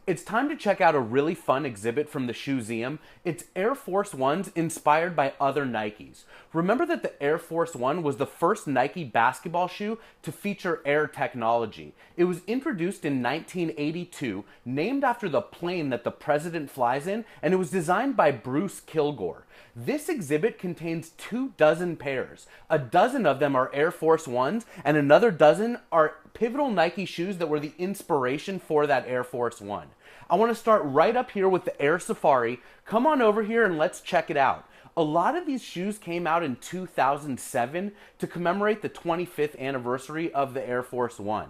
It's time to check out a really fun exhibit from the ShoeZeum. It's Air Force Ones inspired by other Nikes. Remember that the Air Force One was the first Nike basketball shoe to feature air technology. It was introduced in 1982, named after the plane that the president flies in, and it was designed by Bruce Kilgore. This exhibit contains 24 pairs. A dozen of them are Air Force Ones, and another dozen are pivotal Nike shoes that were the inspiration for that Air Force One. I want to start right up here with the Air Safari. Come on over here and let's check it out. A lot of these shoes came out in 2007 to commemorate the 25th anniversary of the Air Force One.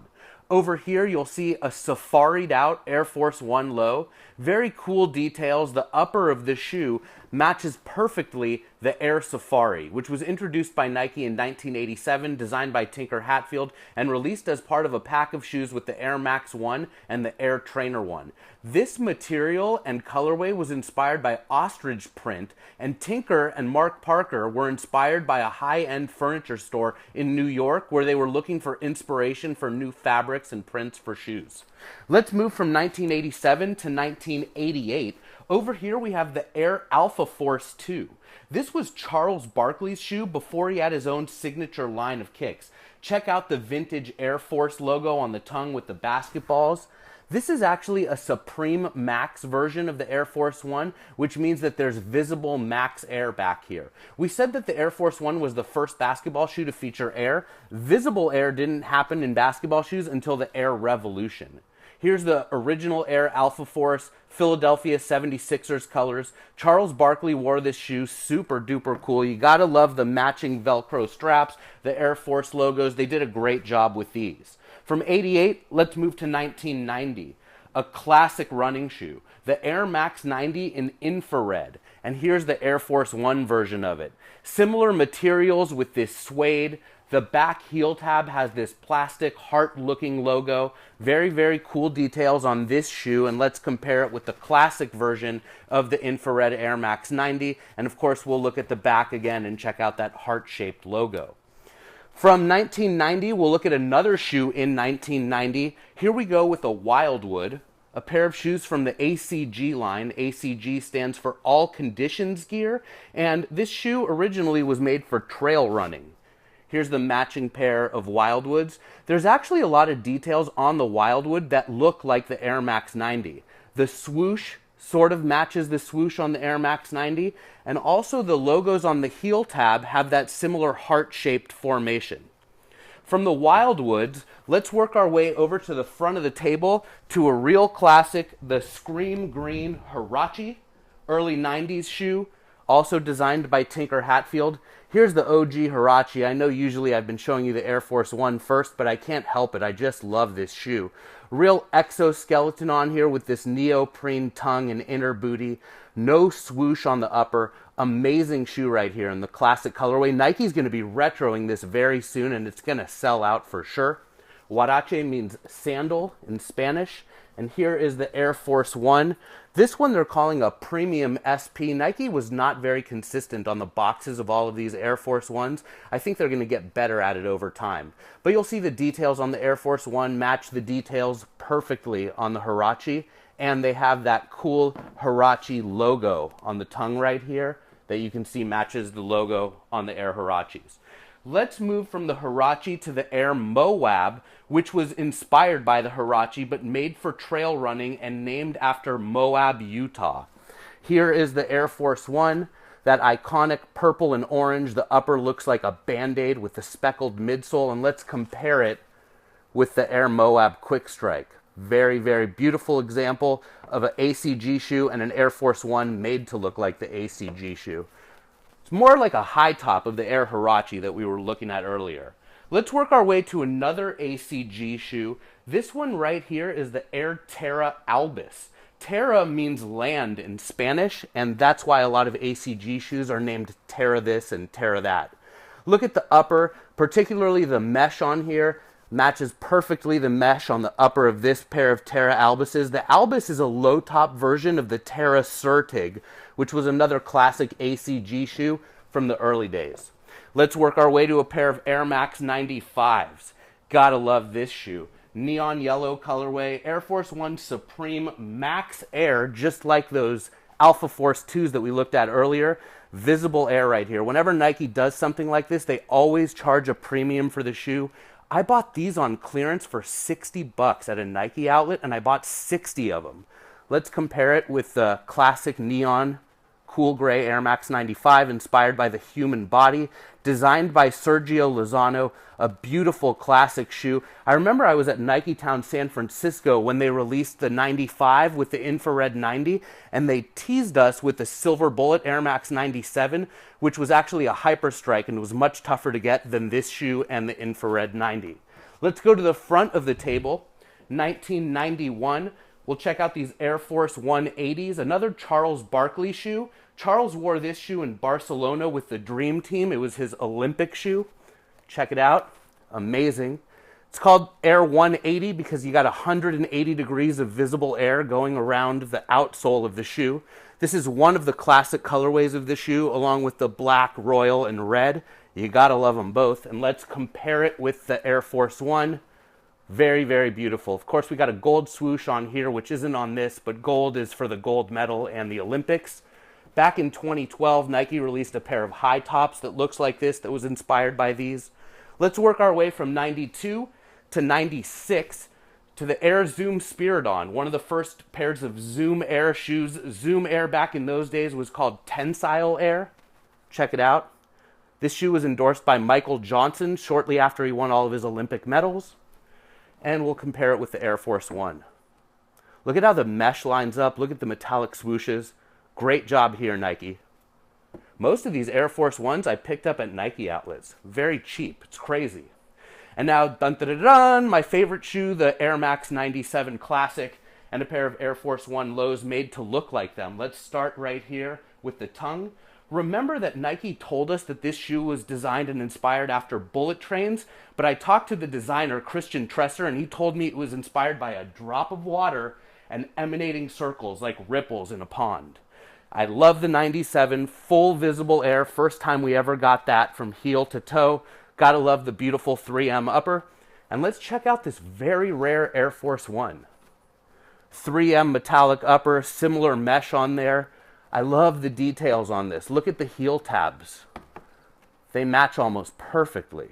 Over here, you'll see a safaried out Air Force One low. Very cool details. The upper of the shoe matches perfectly the Air Safari, which was introduced by Nike in 1987, designed by Tinker Hatfield, and released as part of a pack of shoes with the Air Max 1 and the Air Trainer 1. This material and colorway was inspired by ostrich print, and Tinker and Mark Parker were inspired by a high-end furniture store in New York where they were looking for inspiration for new fabrics and prints for shoes. Let's move from 1987 to 1988. Over here we have the Air Alpha Force 2. This was Charles Barkley's shoe before he had his own signature line of kicks. Check out the vintage Air Force logo on the tongue with the basketballs. This is actually a Supreme Max version of the Air Force One, which means that there's visible Max Air back here. We said that the Air Force One was the first basketball shoe to feature air. Visible air didn't happen in basketball shoes until the Air Revolution. Here's the original Air Alpha Force, Philadelphia 76ers colors. Charles Barkley wore this shoe, super duper cool. You gotta love the matching Velcro straps, the Air Force logos. They did a great job with these. From 88, let's move to 1990. A classic running shoe, the Air Max 90 in infrared. And here's the Air Force One version of it. Similar materials with this suede. The back heel tab has this plastic heart-looking logo. Very, very cool details on this shoe, and let's compare it with the classic version of the infrared Air Max 90. And of course, we'll look at the back again and check out that heart-shaped logo. From 1990, we'll look at another shoe in 1990. Here we go with a Wildwood, a pair of shoes from the ACG line. ACG stands for All Conditions Gear, and this shoe originally was made for trail running. Here's the matching pair of Wildwoods. There's actually a lot of details on the Wildwood that look like the Air Max 90. The swoosh sort of matches the swoosh on the Air Max 90, and also the logos on the heel tab have that similar heart-shaped formation. From the Wildwoods, let's work our way over to the front of the table to a real classic, the Scream Green Huarache, early 90s shoe, also designed by Tinker Hatfield. Here's the OG Huarache. I know usually I've been showing you the Air Force One first, but I can't help it. I just love this shoe. Real exoskeleton on here with this neoprene tongue and inner booty. No swoosh on the upper. Amazing shoe right here in the classic colorway. Nike's going to be retroing this very soon, and it's going to sell out for sure. Huarache means sandal in Spanish. And here is the Air Force One. This one they're calling a premium SP. Nike was not very consistent on the boxes of all of these Air Force Ones. I think they're going to get better at it over time. But you'll see the details on the Air Force One match the details perfectly on the Huarache. And they have that cool Huarache logo on the tongue right here that you can see matches the logo on the Air Huaraches. Let's move from the Huarache to the Air Moab, which was inspired by the Huarache but made for trail running and named after Moab, Utah. Here is the Air Force One, that iconic purple and orange. The upper looks like a Band-Aid with the speckled midsole, and let's compare it with the Air Moab Quick Strike. Very, very beautiful example of an ACG shoe and an Air Force One made to look like the ACG shoe. More like a high top of the Air Huarache that we were looking at earlier. Let's work our way to another ACG shoe. This one right here is the Air Terra Albus. Terra means land in Spanish, and that's why a lot of ACG shoes are named Terra this and Terra that. Look at the upper, particularly the mesh on here. Matches perfectly the mesh on the upper of this pair of Terra Albuses. The Albus is a low-top version of the Terra Surtig, which was another classic ACG shoe from the early days. Let's work our way to a pair of Air Max 95s. Gotta love this shoe. neon yellow colorway, Air Force One Supreme Max Air, just like those Alpha Force 2s that we looked at earlier. Visible air right here. Whenever Nike does something like this, they always charge a premium for the shoe. I bought these on clearance for $60 at a Nike outlet, and I bought 60 of them. Let's compare it with the classic neon cool gray Air Max 95, inspired by the human body, designed by Sergio Lozano, a beautiful classic shoe. I remember I was at Nike Town, San Francisco when they released the 95 with the infrared 90, and they teased us with the silver bullet Air Max 97, which was actually a hyperstrike and was much tougher to get than this shoe and the infrared 90. Let's go to the front of the table. 1991. We'll check out these Air Force 180s, another Charles Barkley shoe. Charles wore this shoe in Barcelona with the Dream Team. It was his Olympic shoe. Check it out. Amazing. It's called Air 180 because you got 180 degrees of visible air going around the outsole of the shoe. This is one of the classic colorways of the shoe, along with the black, royal, and red. You gotta love them both. And let's compare it with the Air Force One. Very, very beautiful. Of course, we got a gold swoosh on here, which isn't on this, but gold is for the gold medal and the Olympics. Back in 2012, Nike released a pair of high tops that looks like this, that was inspired by these. Let's work our way from 92 to 96 to the Air Zoom Spyridon, one of the first pairs of Zoom Air shoes. Zoom Air back in those days was called Tensile Air. Check it out. This shoe was endorsed by Michael Johnson shortly after he won all of his Olympic medals. And we'll compare it with the Air Force One. Look at how the mesh lines up. Look at the metallic swooshes. Great job here, Nike. Most of these Air Force Ones I picked up at Nike outlets. Very cheap. It's crazy. And now, dun dun dun dun, my favorite shoe, the Air Max 97 Classic, and a pair of Air Force One lows made to look like them. Let's start right here with the tongue. Remember that Nike told us that this shoe was designed and inspired after bullet trains, but I talked to the designer, Christian Tresser, and he told me it was inspired by a drop of water and emanating circles like ripples in a pond. I love the 97, full visible air, first time we ever got that from heel to toe. Gotta love the beautiful 3M upper. And let's check out this very rare Air Force One. 3M metallic upper, similar mesh on there. I love the details on this. Look at the heel tabs. They match almost perfectly.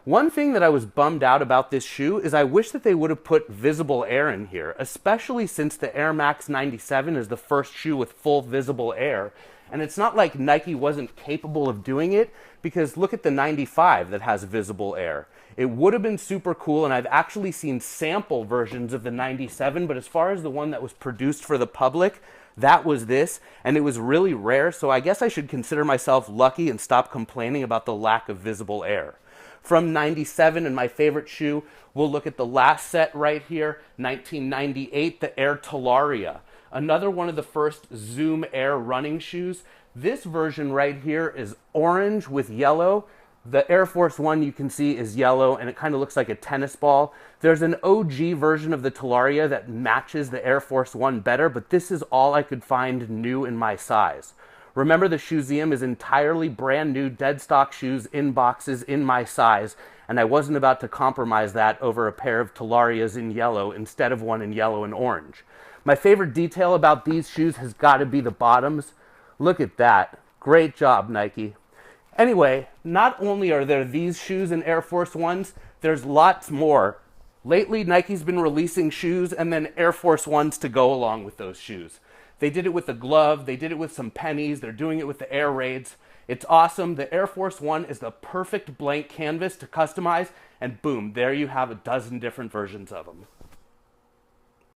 One thing that I was bummed out about this shoe is I wish that they would have put visible air in here, especially since the Air Max 97 is the first shoe with full visible air. And it's not like Nike wasn't capable of doing it, because look at the 95 that has visible air. It would have been super cool, and I've actually seen sample versions of the 97, but as far as the one that was produced for the public, that was this, and it was really rare, so I guess I should consider myself lucky and stop complaining about the lack of visible air. From 97, and my favorite shoe, we'll look at the last set right here, 1998, the Air Talaria. Another one of the first Zoom Air running shoes. This version right here is orange with yellow. The Air Force One you can see is yellow, and it kind of looks like a tennis ball. There's an OG version of the Talaria that matches the Air Force One better, but this is all I could find new in my size. Remember, the ShoeZeum is entirely brand new dead stock shoes in boxes in my size, and I wasn't about to compromise that over a pair of Talarias in yellow instead of one in yellow and orange. My favorite detail about these shoes has got to be the bottoms. Look at that. Great job, Nike. Anyway, not only are there these shoes in Air Force Ones, there's lots more. Lately, Nike's been releasing shoes and then Air Force Ones to go along with those shoes. They did it with the glove, they did it with some pennies, they're doing it with the Air Raids. It's awesome. The Air Force One is the perfect blank canvas to customize, and boom, there you have a dozen different versions of them.